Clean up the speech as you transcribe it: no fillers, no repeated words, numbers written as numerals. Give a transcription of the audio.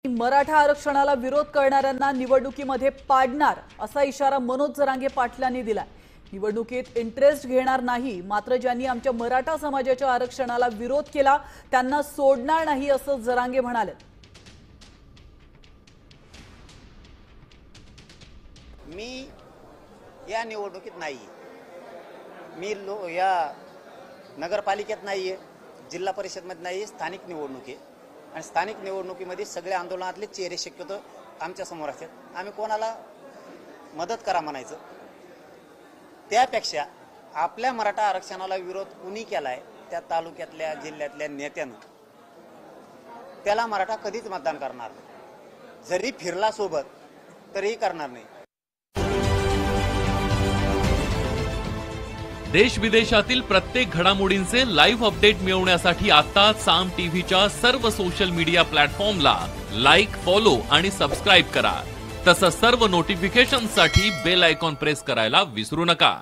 मराठा आरक्षणाला विरोध करणाऱ्यांना निवडणुकीमध्ये पाडणार असा इशारा मनोज जरांगे पाटलांनी दिला। निवडणुकीत इंटरेस्ट घेणार नाही, मात्र ज्यांनी आमच्या मराठा समाजाच्या आरक्षणाला विरोध केला त्यांना सोडणार नाही असं जरांगे म्हणाले। मी या निवडणुकीत नाहीये, मी या नगरपालिकेत नाहीये, जिल्हा परिषदमध्ये नाहीये, स्थानिक निवडणूक आहे आणि स्थानिक निवडणुकीमध्ये सगळे आंदोलनातले चेहरे शक्यतो आमच्या समोर असतात। आम्ही कोणाला मदत करा म्हणायचं, त्यापेक्षा आपल्या मराठा आरक्षणाला विरोध कुणी केलाय त्या तालुक्यातल्या जिल्ह्यातल्या नेत्यानं त्याला मराठा कधीच मतदान करणार नाही, जरी फिरला सोबत तरीही करणार नाही। देश विदेशातील प्रत्येक घडामोडींचे लाईव्ह अपडेट मिळवण्यासाठी आता साम टीव्हीच्या सर्व सोशल मीडिया प्लॅटफॉर्मला लाईक, फॉलो आणि सबस्क्राइब करा। तसंच सर्व नोटिफिकेशनसाठी बेल आयकॉन प्रेस करायला विसरू नका।